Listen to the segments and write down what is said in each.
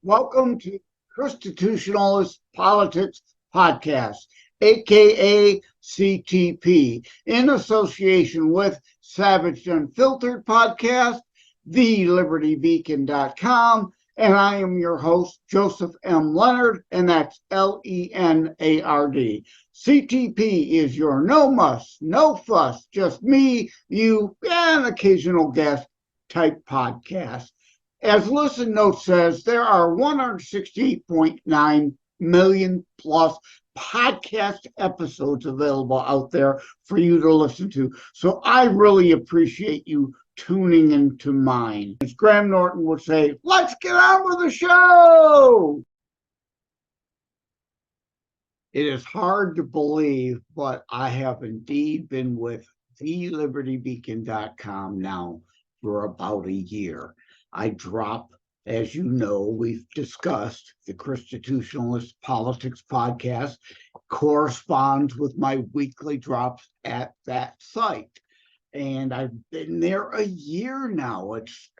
Welcome to ChristiTutionalist Politics Podcast, aka CTP, in association with Savage Unfiltered Podcast, TheLibertyBeacon.com, and I am your host, Joseph M. Lenard, and that's Lenard. CTP is your no muss, no fuss, just me, you, and occasional guest type podcast. As Listen Notes says, there are 168.9 million plus podcast episodes available out there for you to listen to. So I really appreciate you tuning into mine. As Graham Norton would say, let's get on with the show. It is hard to believe, but I have indeed been with TheLibertyBeacon.com now for about a year. I drop, as you know, we've discussed, the ChristiTutionalist Politics podcast corresponds with my weekly drops at that site. And I've been there a year now. It's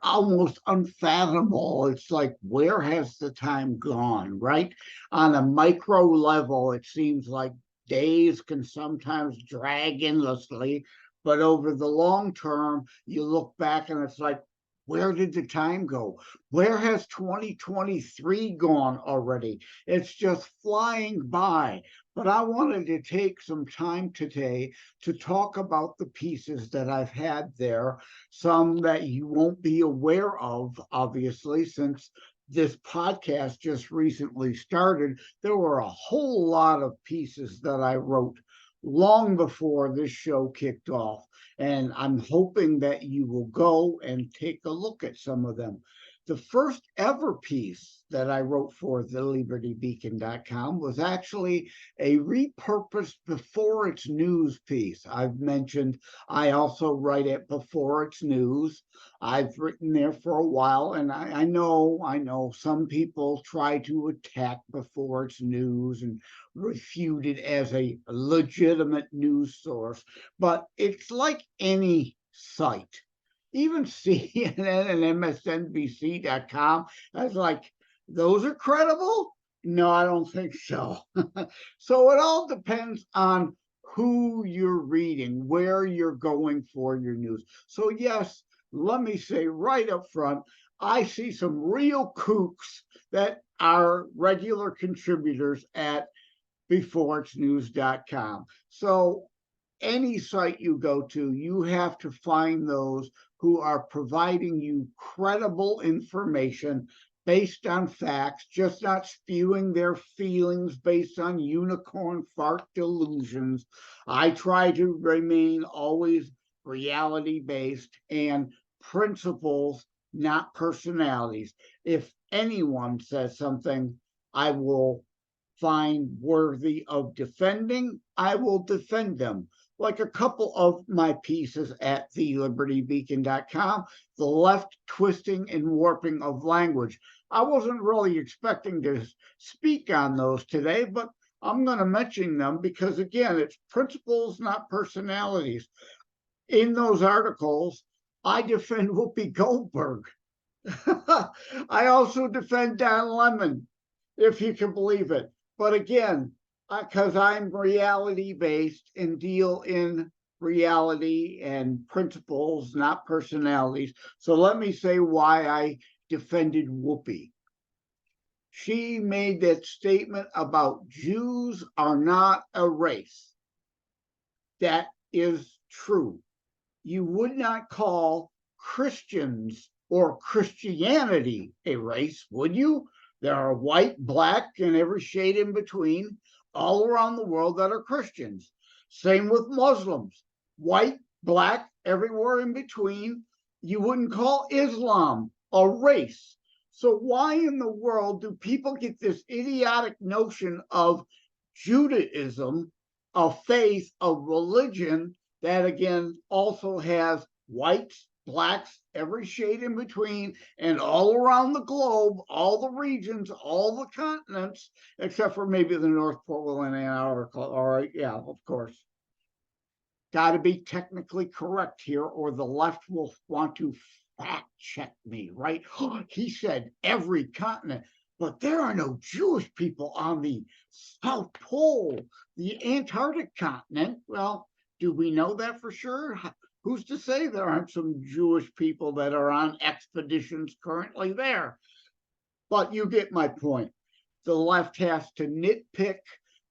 almost unfathomable. It's like, where has the time gone, right? On a micro level, it seems like days can sometimes drag endlessly, but over the long term, you look back and it's like, where did the time go? Where has 2023 gone already? It's just flying by. But I wanted to take some time today to talk about the pieces that I've had there, some that you won't be aware of, obviously, since this podcast just recently started. There were a whole lot of pieces that I wrote long before this show kicked off. And I'm hoping that you will go and take a look at some of them. The first ever piece that I wrote for TheLibertyBeacon.com was actually a repurposed Before It's News piece. I've mentioned I also write at Before It's News. I've written there for a while, and I know some people try to attack Before It's News and refute it as a legitimate news source, but it's like any site. Even CNN and MSNBC.com, I was like, those are credible? No, I don't think so. So it all depends on who you're reading, where you're going for your news. So yes, let me say right up front, I see some real kooks that are regular contributors at beforeitsnews.com. So any site you go to, you have to find those who are providing you credible information based on facts, just not spewing their feelings based on unicorn fart delusions. I try to remain always reality-based and principles, not personalities. If anyone says something I will find worthy of defending, I will defend them. Like a couple of my pieces at TheLibertyBeacon.com, the left twisting and warping of language. I wasn't really expecting to speak on those today, but I'm going to mention them because, again, it's principles, not personalities. In those articles, I defend Whoopi Goldberg. I also defend Don Lemon, if you can believe it. But again, because I'm reality-based and deal in reality and principles, not personalities. So let me say why I defended Whoopi. She made that statement about Jews are not a race. That is true. You would not call Christians or Christianity a race, would you? There are white, black, and every shade in between all around the world that are Christians. Same with Muslims. White, black, everywhere in between. You wouldn't call Islam a race. So why in the world do people get this idiotic notion of Judaism, a faith, a religion that, again, also has whites, blacks, every shade in between, and all around the globe, all the regions, all the continents, except for maybe the North Pole and Antarctica. All right, yeah, of course. Got to be technically correct here, or the left will want to fact check me, right? He said every continent, but there are no Jewish people on the South Pole, the Antarctic continent. Well, do we know that for sure? Who's to say there aren't some Jewish people that are on expeditions currently there? But you get my point. The left has to nitpick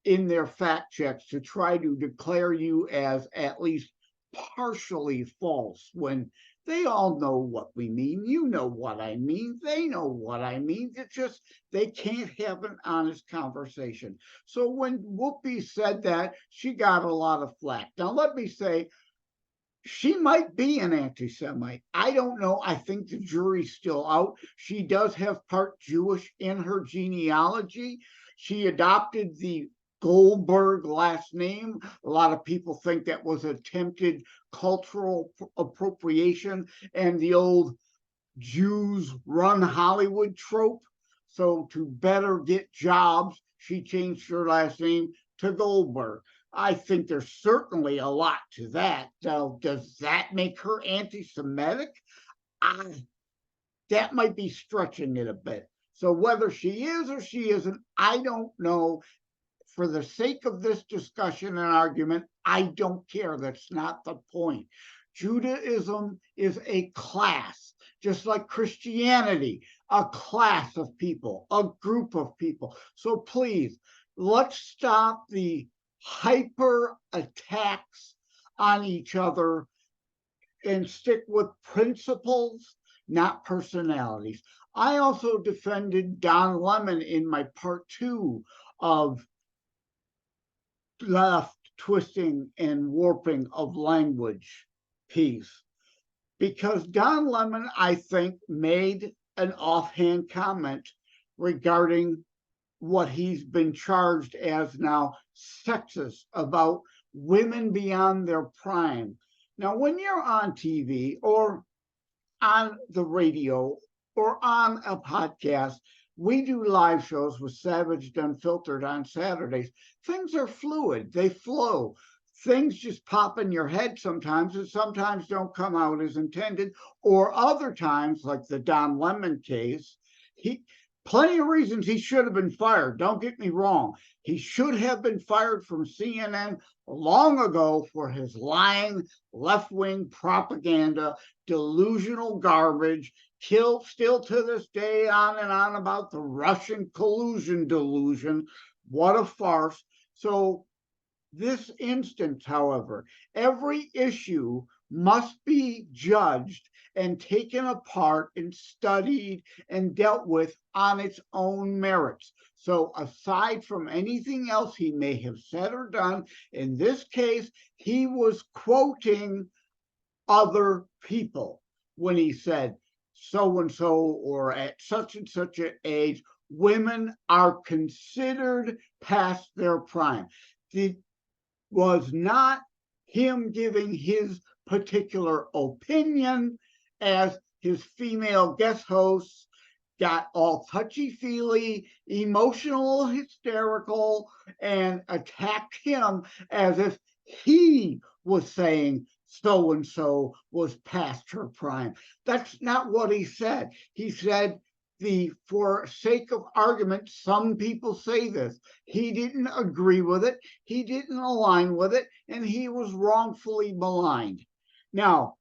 in their fact checks to try to declare you as at least partially false when they all know what we mean. You know what I mean. They know what I mean. It's just they can't have an honest conversation. So when Whoopi said that, she got a lot of flack. Now, let me say, she might be an anti-Semite. I don't know. I think the jury's still out. She does have part Jewish in her genealogy. She adopted the Goldberg last name. A lot of people think that was attempted cultural appropriation and the old Jews run Hollywood trope. So to better get jobs, she changed her last name to Goldberg. I think there's certainly a lot to that. Does that make her anti-Semitic? That might be stretching it a bit. So whether she is or she isn't, I don't know. For the sake of this discussion and argument, I don't care. That's not the point. Judaism is a class, just like Christianity, a class of people, a group of people. So please, let's stop the hyper attacks on each other and stick with principles, not personalities. I also defended Don Lemon in my part 2 of left twisting and warping of language piece, because Don Lemon, I think, made an offhand comment regarding what he's been charged as now sexist about women beyond their prime. Now, when you're on TV or on the radio or on a podcast, we do live shows with Savaged Unfiltered on Saturdays. Things are fluid, they flow. Things just pop in your head sometimes, and sometimes don't come out as intended. Or other times, like the Don Lemon case, plenty of reasons he should have been fired. Don't get me wrong. He should have been fired from CNN long ago for his lying, left-wing propaganda, delusional garbage, still to this day on and on about the Russian collusion delusion. What a farce. So this instance, however, every issue must be judged and taken apart and studied and dealt with on its own merits. So aside from anything else he may have said or done, in this case, he was quoting other people when he said, so-and-so or at such and such an age, women are considered past their prime. It was not him giving his particular opinion, as his female guest hosts got all touchy-feely, emotional, hysterical, and attacked him as if he was saying so-and-so was past her prime. That's not what he said. He said, for sake of argument, some people say this. He didn't agree with it. He didn't align with it, and he was wrongfully maligned. Now,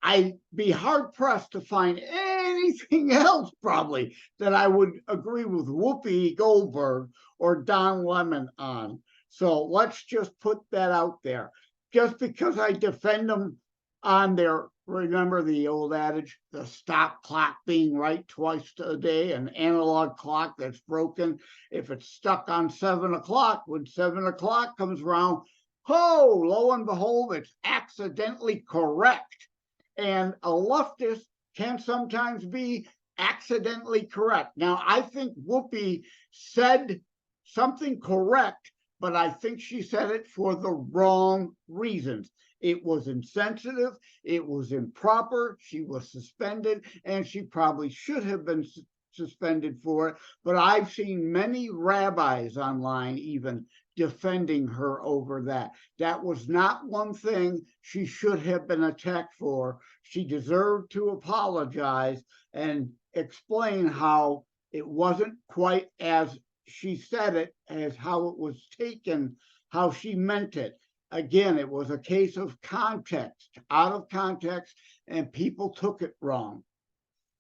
I'd be hard-pressed to find anything else, probably, that I would agree with Whoopi Goldberg or Don Lemon on. So let's just put that out there. Just because I defend them on their, remember the old adage, the stop clock being right twice a day, an analog clock that's broken. If it's stuck on 7 o'clock, when 7 o'clock comes around, lo and behold, it's accidentally correct. And a leftist can sometimes be accidentally correct. Now, I think Whoopi said something correct, but I think she said it for the wrong reasons. It was insensitive, it was improper, she was suspended, and she probably should have been suspended for it. But I've seen many rabbis online even defending her over that. That was not one thing she should have been attacked for. She deserved to apologize and explain how it wasn't quite as she said it, as how it was taken, how she meant it. Again, it was a case of context, out of context, and people took it wrong.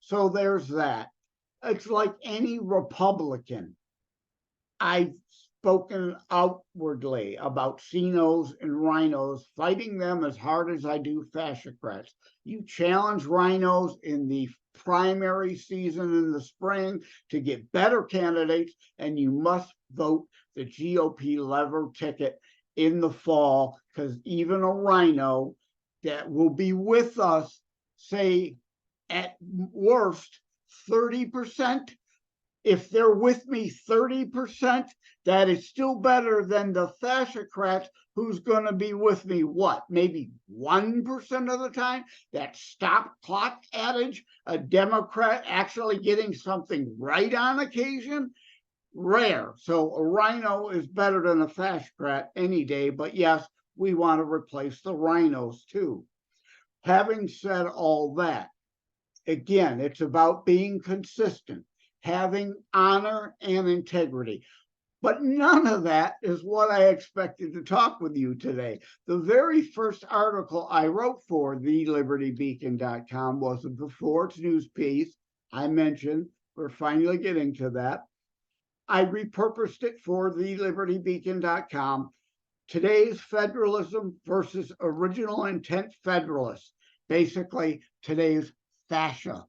So there's that. It's like any Republican. I've spoken outwardly about CINOs and rhinos, fighting them as hard as I do fascocrats. You challenge rhinos in the primary season in the spring to get better candidates, and you must vote the GOP lever ticket in the fall, because even a rhino that will be with us, say at worst 30%, if they're with me 30%, that is still better than the fascocrats who's going to be with me, what, maybe 1% of the time? That stop clock adage, a Democrat actually getting something right on occasion? Rare. So a rhino is better than a fascocrat any day, but yes, we want to replace the rhinos too. Having said all that, again, it's about being consistent, having honor and integrity. But none of that is what I expected to talk with you today. The very first article I wrote for TheLibertyBeacon.com was a before its news piece. I mentioned we're finally getting to that. I repurposed it for TheLibertyBeacon.com. Today's federalism versus original intent federalists. Basically, today's fascia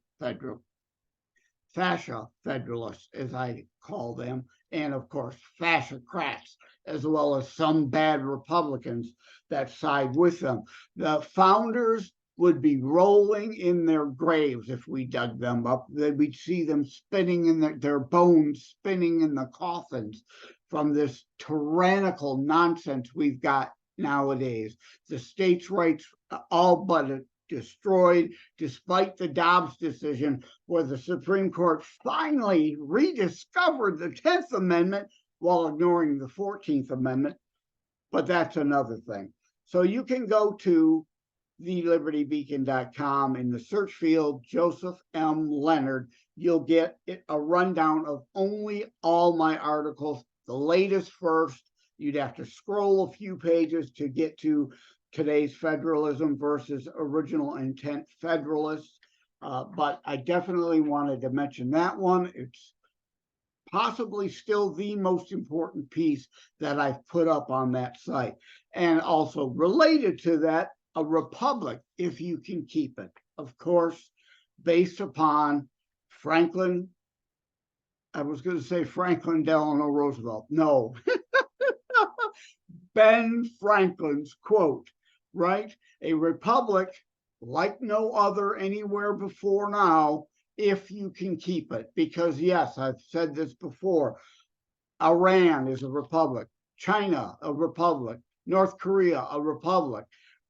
federalists, as I call them, and of course, fascocrats, as well as some bad Republicans that side with them. The founders would be rolling in their graves if we dug them up. We'd see them spinning in their bones, spinning in the coffins from this tyrannical nonsense we've got nowadays. The states' rights all but destroyed, despite the Dobbs decision, where the Supreme Court finally rediscovered the 10th Amendment while ignoring the 14th Amendment. But that's another thing. So you can go to TheLibertyBeacon.com in the search field, Joseph M. Lenard. You'll get a rundown of only all my articles, the latest first. You'd have to scroll a few pages to get to today's federalism versus original intent federalists. But I definitely wanted to mention that one. It's possibly still the most important piece that I've put up on that site. And also related to that, a republic, if you can keep it. Of course, based upon Franklin, I was going to say Franklin Delano Roosevelt. No. Ben Franklin's quote, right? A republic like no other anywhere before now, if you can keep it. Because yes, I've said this before, Iran is a republic, China, a republic, North Korea, a republic,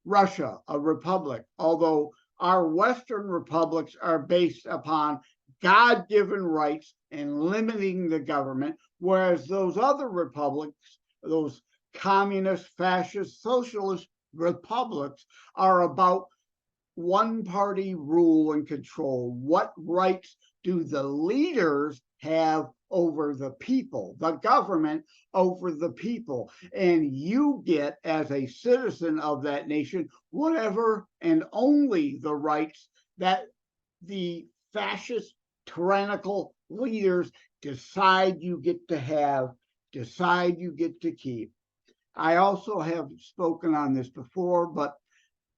Russia, a republic, although our Western republics are based upon God-given rights and limiting the government, whereas those other republics, those communist, fascist, socialist republics, are about one-party rule and control. What rights do the leaders have over the people, the government over the people? And you get, as a citizen of that nation, whatever and only the rights that the fascist, tyrannical leaders decide you get to have, decide you get to keep. I also have spoken on this before, but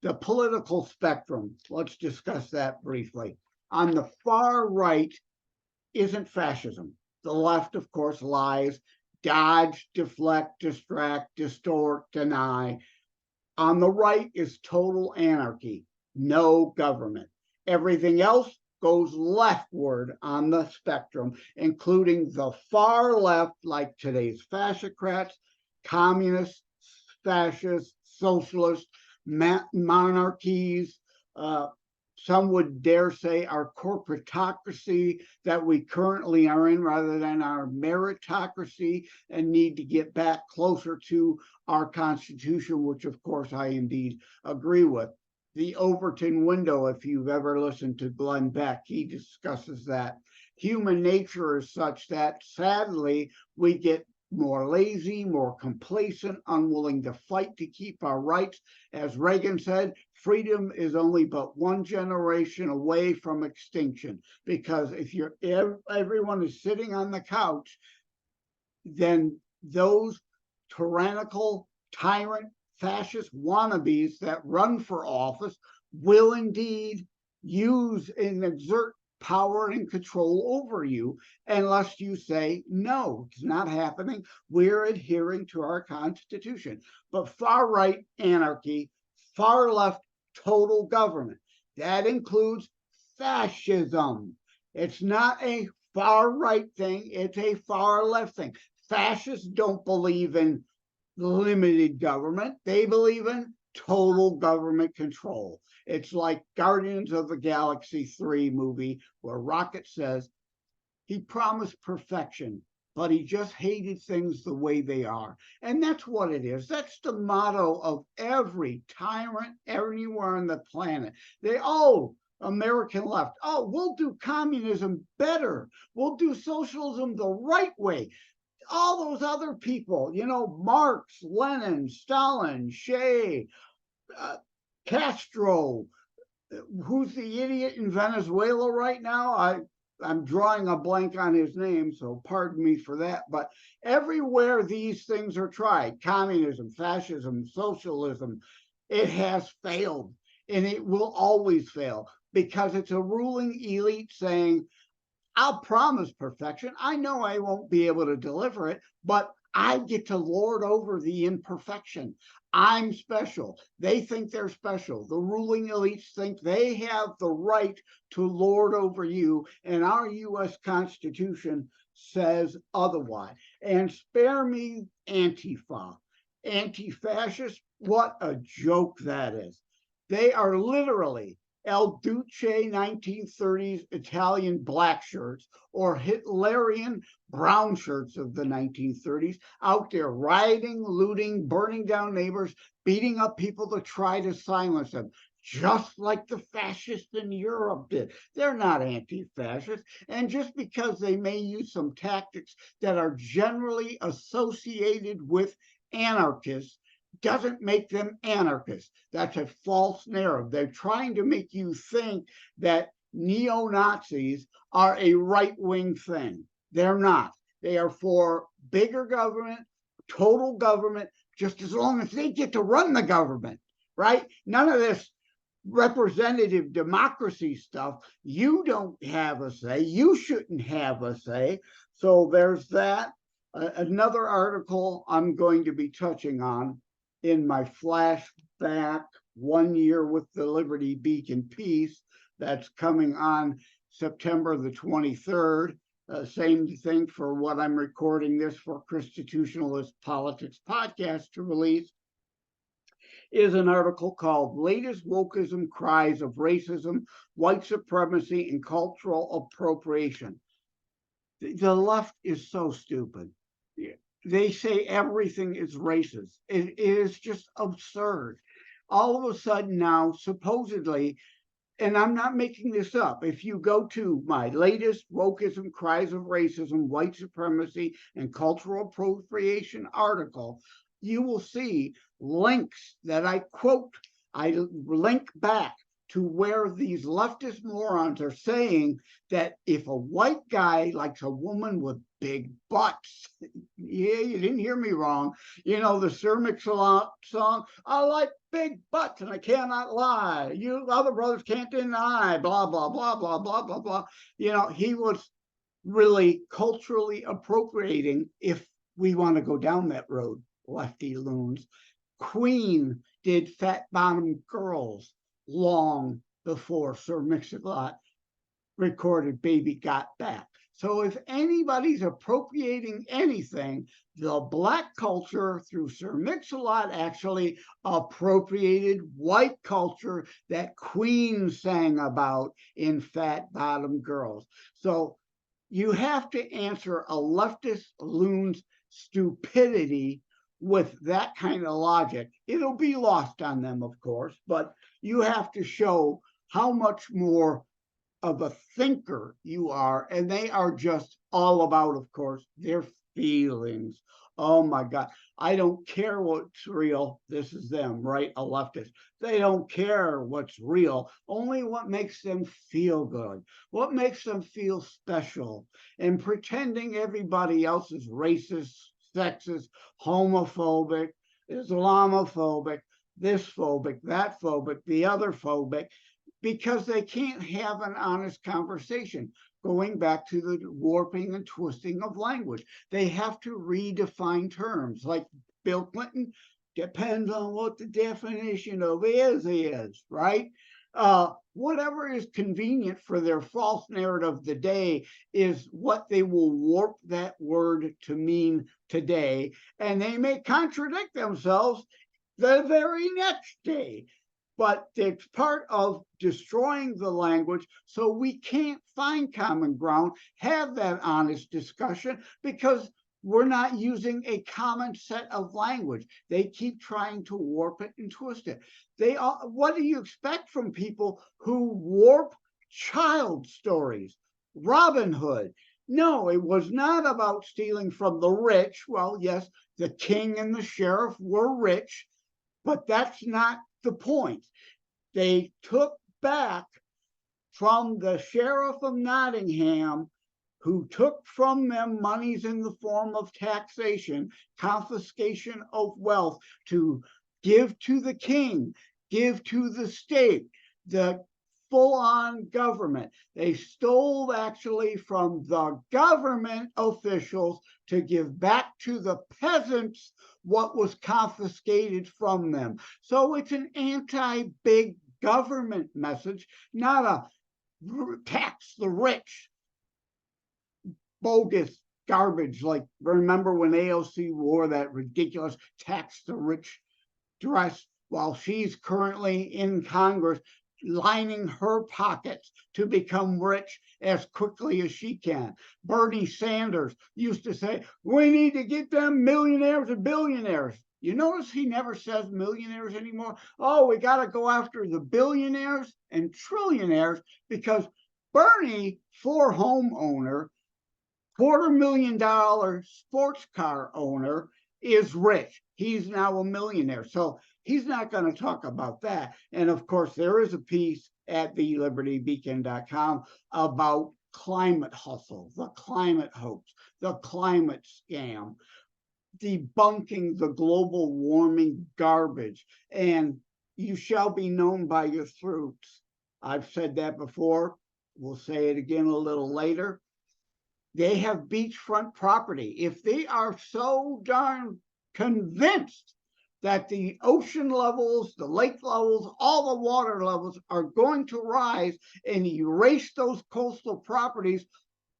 the political spectrum, let's discuss that briefly. On the far right isn't fascism. The left, of course, lies, dodge, deflect, distract, distort, deny. On the right is total anarchy, no government. Everything else goes leftward on the spectrum, including the far left, like today's fascocrats, communists, fascists, socialists, monarchies, some would dare say our corporatocracy that we currently are in, rather than our meritocracy, and need to get back closer to our Constitution, which of course I indeed agree with. The Overton window, if you've ever listened to Glenn Beck, he discusses that. Human nature is such that sadly we get more lazy, more complacent, unwilling to fight to keep our rights. As Reagan said, freedom is only but one generation away from extinction, because if everyone is sitting on the couch, then those tyrannical, tyrant, fascist wannabes that run for office will indeed use and exert power and control over you, unless you say, no, it's not happening. We're adhering to our Constitution. But far right anarchy, far left total government, that includes fascism. It's not a far right thing, it's a far left thing. Fascists don't believe in limited government, they believe in total government control. It's like Guardians of the Galaxy 3 movie, where Rocket says he promised perfection, but he just hated things the way they are. And that's what it is. That's the motto of every tyrant anywhere on the planet. American left, we'll do communism better. We'll do socialism the right way. All those other people, Marx, Lenin, Stalin, Che, Castro, who's the idiot in Venezuela right now? I'm drawing a blank on his name, so pardon me for that. But everywhere these things are tried, communism, fascism, socialism, it has failed, and it will always fail, because it's a ruling elite saying, I'll promise perfection. I know I won't be able to deliver it, but I get to lord over the imperfection. I'm special. They think they're special. The ruling elites think they have the right to lord over you, and our U.S. Constitution says otherwise. And spare me Antifa, anti-fascist, what a joke that is. They are literally El Duce 1930s Italian black shirts, or Hitlerian brown shirts of the 1930s, out there rioting, looting, burning down neighbors, beating up people to try to silence them, just like the fascists in Europe did. They're not anti-fascist, and just because they may use some tactics that are generally associated with anarchists doesn't make them anarchists. That's a false narrative. They're trying to make you think that neo-Nazis are a right-wing thing. They're not. They are for bigger government, total government, just as long as they get to run the government, right? None of this representative democracy stuff. You don't have a say. You shouldn't have a say. So there's that. Another article I'm going to be touching on in my Flashback 1 year with the Liberty Beacon piece that's coming on September the 23rd. Same thing for what I'm recording this for ChristiTutionalist Politics podcast to release, is an article called Latest Wokeism Cries of Racism, White Supremacy, and Cultural Appropriation. The left is so stupid. They say everything is racist. It is just absurd. All of a sudden now, supposedly, and I'm not making this up, if you go to my latest Wokeism Cries of Racism, White Supremacy, and Cultural Appropriation article, you will see links that I quote. I link back to where these leftist morons are saying that if a white guy likes a woman with big butts, yeah, you didn't hear me wrong. The Sir Mix-a-Lot song, I like big butts and I cannot lie. You other brothers can't deny, blah, blah, blah, blah, blah, blah, blah. He was really culturally appropriating, if we want to go down that road, lefty loons. Queen did Fat Bottom Girls long before Sir Mix-a-Lot recorded Baby Got Back. So if anybody's appropriating anything, the Black culture through Sir Mix-a-Lot actually appropriated white culture that Queen sang about in Fat Bottom Girls. So you have to answer a leftist loon's stupidity with that kind of logic. It'll be lost on them, of course, but you have to show how much more of a thinker you are, and they are just all about, of course, their feelings. Oh my God, I don't care what's real. This is them, right? A leftist. They don't care what's real, only what makes them feel good, what makes them feel special, and pretending everybody else is racist, sexist, homophobic, Islamophobic, this phobic, that phobic, the other phobic, because they can't have an honest conversation. Going back to the warping and twisting of language, they have to redefine terms. Like Bill Clinton, depends on what the definition of is, right? Whatever is convenient for their false narrative of the day is what they will warp that word to mean today, and they may contradict themselves the very next day. But it's part of destroying the language, so we can't find common ground, have that honest discussion, because we're not using a common set of language. They keep trying to warp it and twist it. What do you expect from people who warp child stories? Robin Hood. No, it was not about stealing from the rich. Well, yes, the king and the sheriff were rich, but that's not the point. They took back from the sheriff of Nottingham, who took from them monies in the form of taxation, confiscation of wealth, to give to the king, give to the state, the full-on government. They stole actually from the government officials to give back to the peasants what was confiscated from them. So it's an anti-big government message, not a tax the rich, bogus garbage. Like, remember when AOC wore that ridiculous tax the rich dress while she's currently in Congress, lining her pockets to become rich as quickly as she can. Bernie Sanders used to say, we need to get them millionaires and billionaires. You notice he never says millionaires anymore. Oh, we got to go after the billionaires and trillionaires, because Bernie, for homeowner, $250,000 sports car owner, is rich. He's now a millionaire. So he's not going to talk about that. And of course, there is a piece at TheLibertyBeacon.com about climate hustle, the climate hoax, the climate scam, debunking the global warming garbage, and you shall be known by your fruits. I've said that before. We'll say it again a little later. They have beachfront property. If they are so darn convinced that the ocean levels, the lake levels, all the water levels are going to rise and erase those coastal properties,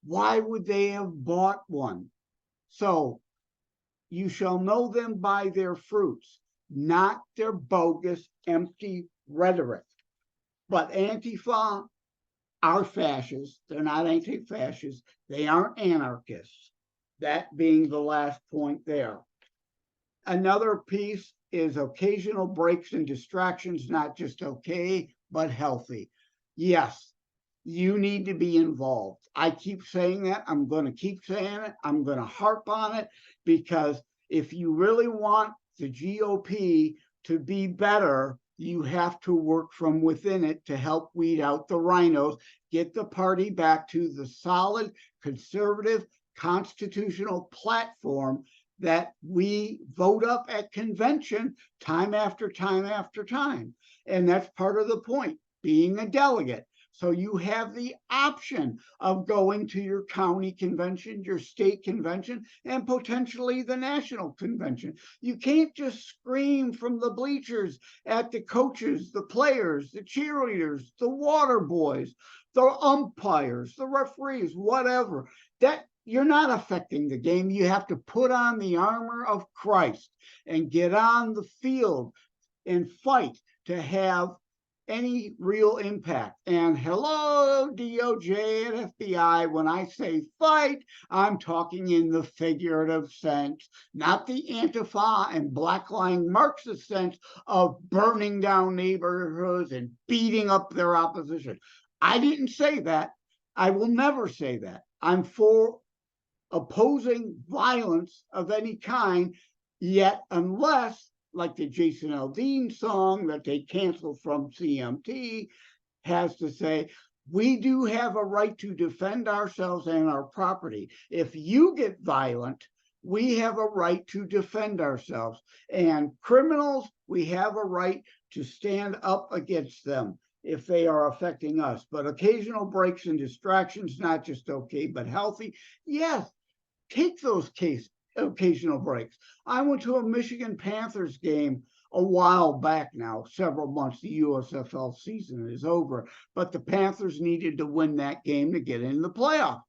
why would they have bought one? So you shall know them by their fruits, not their bogus, empty rhetoric. But Antifa are fascists. They're not anti-fascists. They aren't anarchists. That being the last point there. Another piece is occasional breaks and distractions, not just okay, but healthy. Yes, you need to be involved. I keep saying that. I'm going to keep saying it. I'm going to harp on it, because if you really want the GOP to be better, you have to work from within it to help weed out the rhinos, get the party back to the solid, conservative, constitutional platform that we vote up at convention time after time after time. And that's part of the point, being a delegate. So you have the option of going to your county convention, your state convention, and potentially the national convention. You can't just scream from the bleachers at the coaches, the players, the cheerleaders, the water boys, the umpires, the referees, whatever. that you're not affecting the game. You have to put on the armor of Christ and get on the field and fight to have any real impact. And hello, DOJ and FBI, when I say fight, I'm talking in the figurative sense, not the Antifa and blackline Marxist sense of burning down neighborhoods and beating up their opposition. I didn't say that. I will never say that. I'm for opposing violence of any kind, yet unless, like the Jason Aldean song that they canceled from CMT has to say, we do have a right to defend ourselves and our property. If you get violent, we have a right to defend ourselves. And criminals, we have a right to stand up against them if they are affecting us. But occasional breaks and distractions, not just okay, but healthy. Yes, take those occasional breaks. I went to a Michigan Panthers game a while back now, several months. The USFL season is over, but the Panthers needed to win that game to get in the playoffs.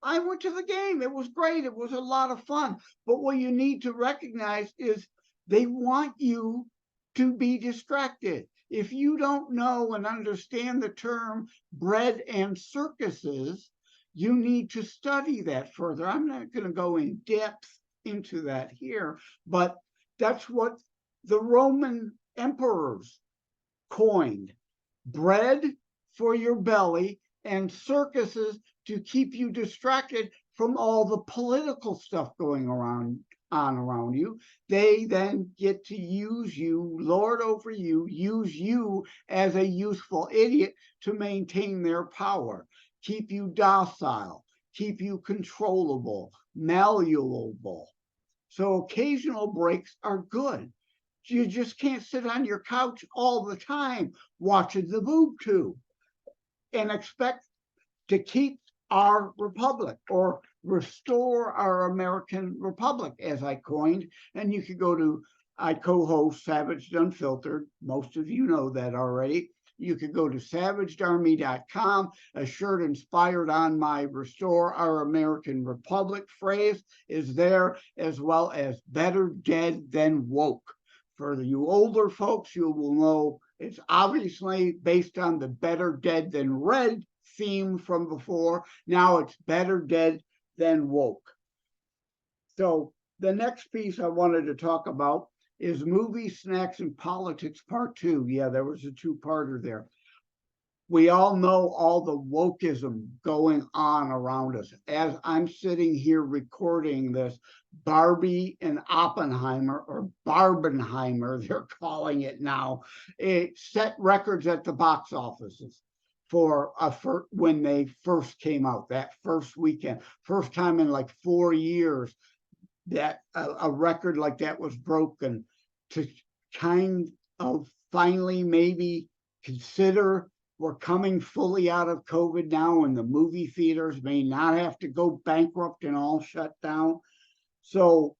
I went to the game. It was great. It was a lot of fun. But what you need to recognize is they want you to be distracted. If you don't know and understand the term bread and circuses, you need to study that further. I'm not going to go in depth into that here, but that's what the Roman emperors coined: bread for your belly and circuses to keep you distracted from all the political stuff going around you. They then get to use you, lord over you, use you as a useful idiot to maintain their power, keep you docile, keep you controllable, malleable. So occasional breaks are good. You just can't sit on your couch all the time watching the boob tube and expect to keep our republic or restore our American republic, as I coined. And you could go to, I co-host Savaged Unfiltered. Most of you know that already. You could go to savagedarmy.com. A shirt inspired on my Restore Our American Republic phrase is there, as well as Better Dead Than Woke. For you older folks, you will know it's obviously based on the Better Dead Than Red theme from before. Now it's Better Dead Than Woke. So the next piece I wanted to talk about is Movie, Snacks, and Politics Part 2. Yeah, there was a two-parter there. We all know all the wokeism going on around us. As I'm sitting here recording this, Barbie and Oppenheimer, or Barbenheimer, they're calling it now, it set records at the box offices for when they first came out, that first weekend. First time in like 4 years that a record like that was broken, to kind of finally maybe consider we're coming fully out of COVID now, and the movie theaters may not have to go bankrupt and all shut down. So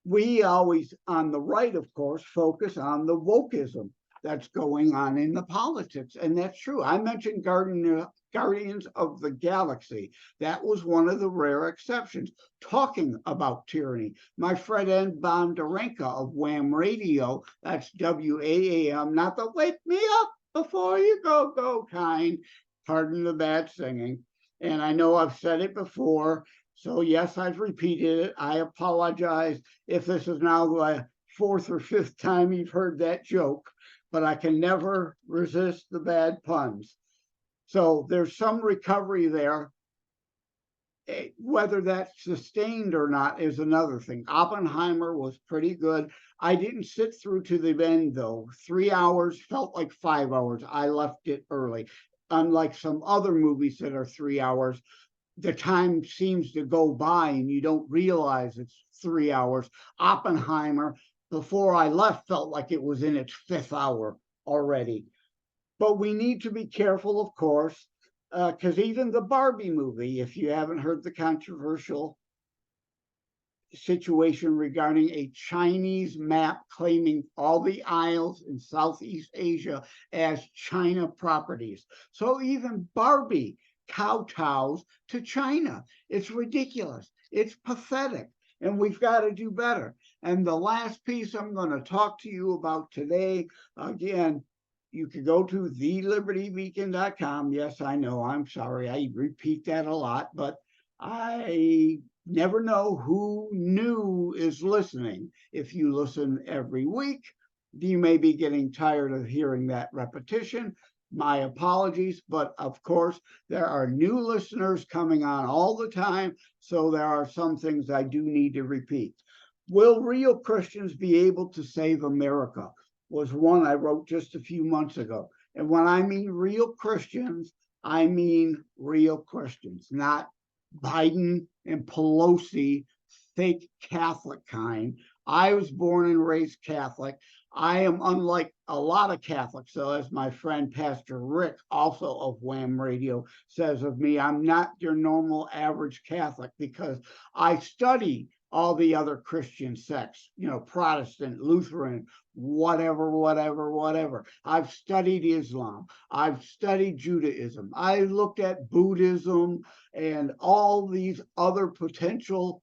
we always, on the right, of course, focus on the wokeism that's going on in the politics. And that's true. I mentioned Guardians of the Galaxy. That was one of the rare exceptions, talking about tyranny. My friend Ed Bondarenka of Wham Radio, that's WAAM, not the wake me up before you go kind, pardon the bad singing. And I know I've said it before, so yes, I've repeated it. I apologize if this is now the 4th or 5th time you've heard that joke, but I can never resist the bad puns. So there's some recovery there. Whether that's sustained or not is another thing. Oppenheimer was pretty good. I didn't sit through to the end, though. 3 hours felt like 5 hours. I left it early. Unlike some other movies that are 3 hours, the time seems to go by and you don't realize it's 3 hours. Oppenheimer, before I left, felt like it was in its 5th hour already. But we need to be careful, of course, because even the Barbie movie, if you haven't heard the controversial situation regarding a Chinese map claiming all the isles in Southeast Asia as China properties. So even Barbie kowtows to China. It's ridiculous. It's pathetic. And we've got to do better. And the last piece I'm going to talk to you about today, again, you can go to TheLibertyBeacon.com. Yes, I know, I'm sorry, I repeat that a lot, but I never know who new is listening. If you listen every week, you may be getting tired of hearing that repetition. My apologies, but of course, there are new listeners coming on all the time, so there are some things I do need to repeat. Will real Christians be able to save America? Was one I wrote just a few months ago. And when I mean real Christians, I mean real Christians, not Biden and Pelosi, fake Catholic kind. I was born and raised Catholic. I am unlike a lot of Catholics. So as my friend Pastor Rick, also of Wham Radio, says of me, I'm not your normal average Catholic because I study all the other Christian sects, Protestant, Lutheran, whatever. I've studied Islam. I've studied Judaism. I looked at Buddhism and all these other potential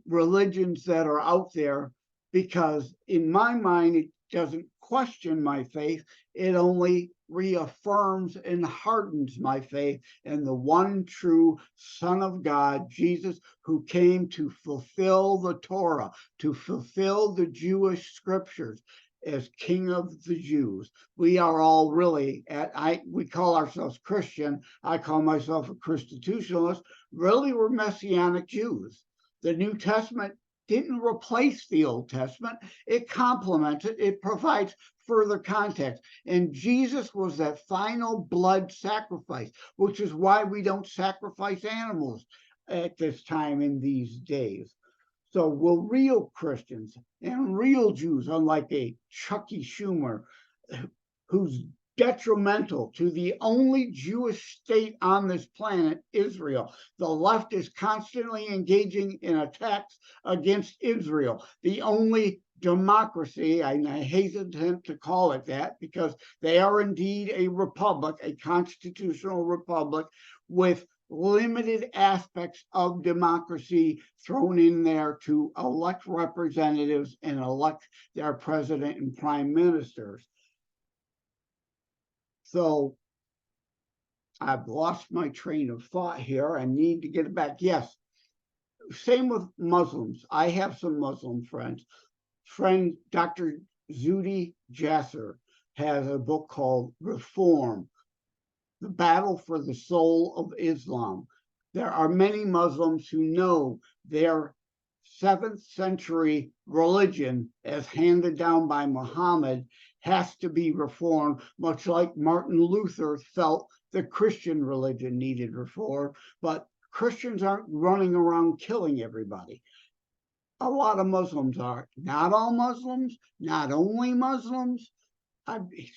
religions that are out there, because in my mind, it doesn't question my faith. It only reaffirms and hardens my faith in the one true Son of God, Jesus, who came to fulfill the Torah, to fulfill the Jewish scriptures as King of the Jews. We are all really, we call ourselves Christian. I call myself a ChristiTutionalist. Really, we're Messianic Jews. The New Testament didn't replace the Old Testament. It complements it. It provides further context. And Jesus was that final blood sacrifice, which is why we don't sacrifice animals at this time in these days. So will real Christians and real Jews, unlike a Chucky Schumer, who's detrimental to the only Jewish state on this planet, Israel. The left is constantly engaging in attacks against Israel, the only democracy, I hesitate to call it that, because they are indeed a republic, a constitutional republic with limited aspects of democracy thrown in there to elect representatives and elect their president and prime ministers. So I've lost my train of thought here. I need to get it back. Yes, same with Muslims. I have some Muslim friends. Friend Dr. Zuhdi Jasser has a book called Reform, The Battle for the Soul of Islam. There are many Muslims who know their 7th century religion, as handed down by Muhammad, has to be reformed, much like Martin Luther felt the Christian religion needed reform. But Christians aren't running around killing everybody. A lot of Muslims are. Not all Muslims, not only Muslims.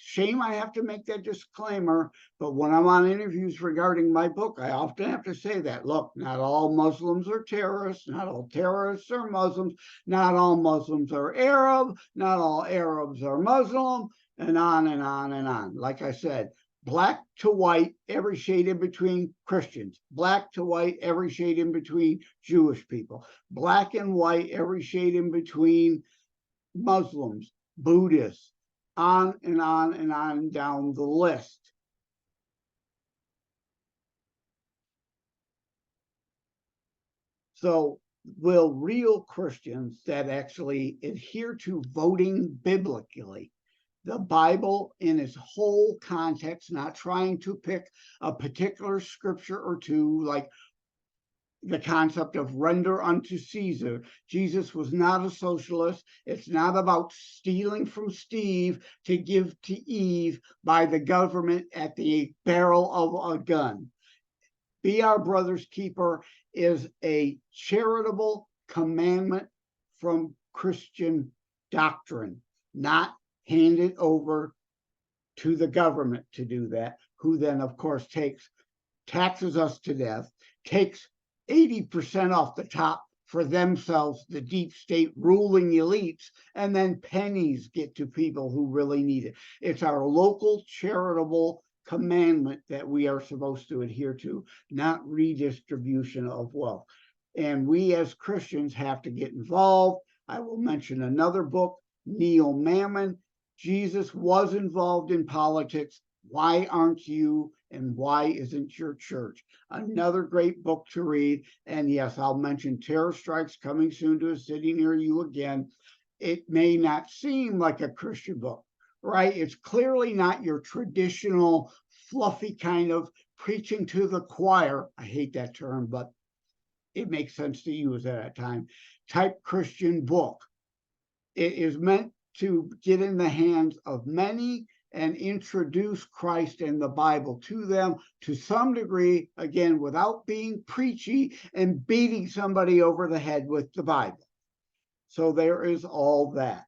Shame I have to make that disclaimer, but when I'm on interviews regarding my book, I often have to say that, look, not all Muslims are terrorists, not all terrorists are Muslims, not all Muslims are Arab, not all Arabs are Muslim, and on and on and on. Like I said, black to white, every shade in between Christians, black to white, every shade in between Jewish people, black and white, every shade in between Muslims, Buddhists, on and on and on down the list. So will real Christians that actually adhere to voting biblically, the Bible in its whole context, not trying to pick a particular scripture or two, like the concept of render unto Caesar. Jesus was not a socialist. It's not about stealing from Steve to give to Eve by the government at the barrel of a gun. Be our brother's keeper is a charitable commandment from Christian doctrine, not handed over to the government to do that, who then, of course, taxes us to death, takes 80% off the top for themselves, the deep state ruling elites, and then pennies get to people who really need it. It's our local charitable commandment that we are supposed to adhere to, not redistribution of wealth. And we as Christians have to get involved. I will mention another book, Neil Mammon. Jesus was involved in politics. Why aren't you? And why isn't your church? Another great book to read. And yes, I'll mention Terror Strikes coming soon to a city near you again. It may not seem like a Christian book, right? It's clearly not your traditional fluffy kind of preaching to the choir. I hate that term, but it makes sense to use at that time. Type Christian book. It is meant to get in the hands of many and introduce Christ and the Bible to them to some degree, again, without being preachy and beating somebody over the head with the Bible. So there is all that.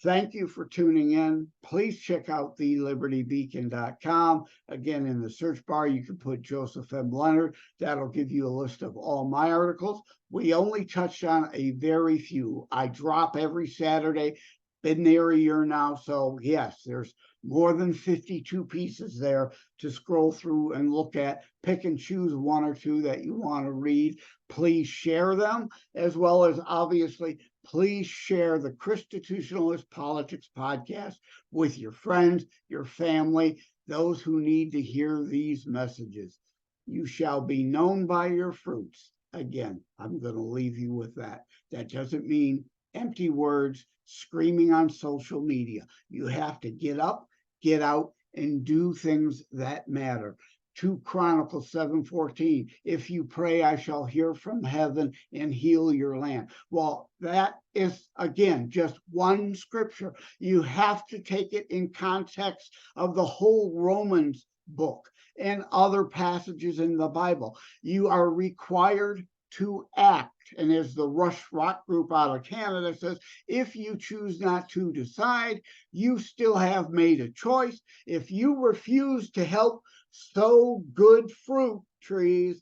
Thank you for tuning in. Please check out TheLibertyBeacon.com. Again, in the search bar, you can put Joseph M. Lenard. That'll give you a list of all my articles. We only touched on a very few. I drop every Saturday. Been there a year now. So yes, there's more than 52 pieces there to scroll through and look at. Pick and choose one or two that you want to read. Please share them, as well as obviously please share the ChristiTutionalist Politics podcast with your friends, your family, those who need to hear these messages. You shall be known by your fruits. Again, I'm going to leave you with that. That doesn't mean empty words, screaming on social media. You have to get up, get out, and do things that matter. 2 Chronicles 7:14, if you pray, I shall hear from heaven and heal your land. Well, that is, again, just one scripture. You have to take it in context of the whole Romans book and other passages in the Bible. You are required to act. And as the Rush Rock Group out of Canada says, if you choose not to decide, you still have made a choice. If you refuse to help sow good fruit trees,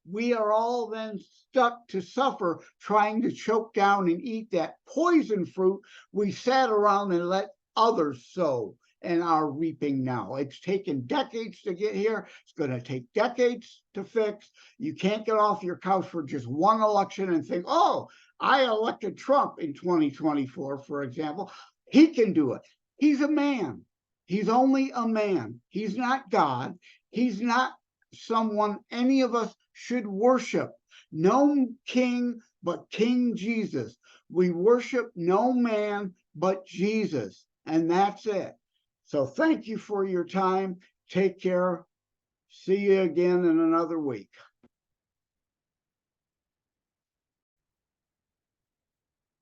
we are all then stuck to suffer trying to choke down and eat that poison fruit we sat around and let others sow and are reaping now. It's taken decades to get here. It's going to take decades to fix. You can't get off your couch for just one election and think, oh, I elected Trump in 2024, for example. He can do it. He's a man. He's only a man. He's not God. He's not someone any of us should worship. No king but King Jesus. We worship no man but Jesus. And that's it. So thank you for your time. Take care. See you again in another week.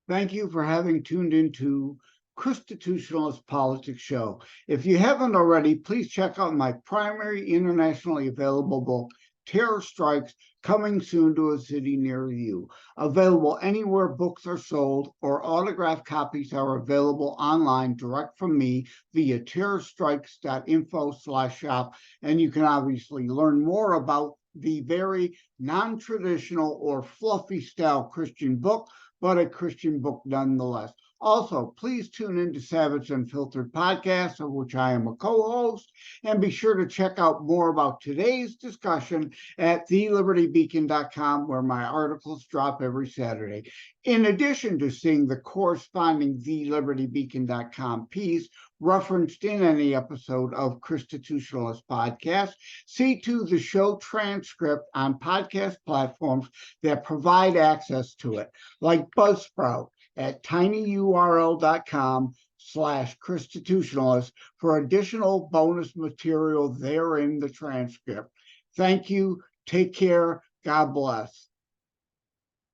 Thank you for having tuned into ChristiTutionalist Politics show. If you haven't already, please check out my primary internationally available book, Terror Strikes, coming soon to a city near you. Available anywhere books are sold, or autographed copies are available online direct from me via TerrorStrikes.info/shop. And you can obviously learn more about the very non-traditional or fluffy style Christian book, but a Christian book nonetheless. Also, please tune in to Savage Unfiltered Podcast, of which I am a co-host, and be sure to check out more about today's discussion at TheLibertyBeacon.com, where my articles drop every Saturday. In addition to seeing the corresponding TheLibertyBeacon.com piece referenced in any episode of ChristiTutionalist Podcast, see to the show transcript on podcast platforms that provide access to it, like buzzsprout at tinyurl.com/ChristiTutionalist for additional bonus material there in the transcript. Thank you. Take care. God bless.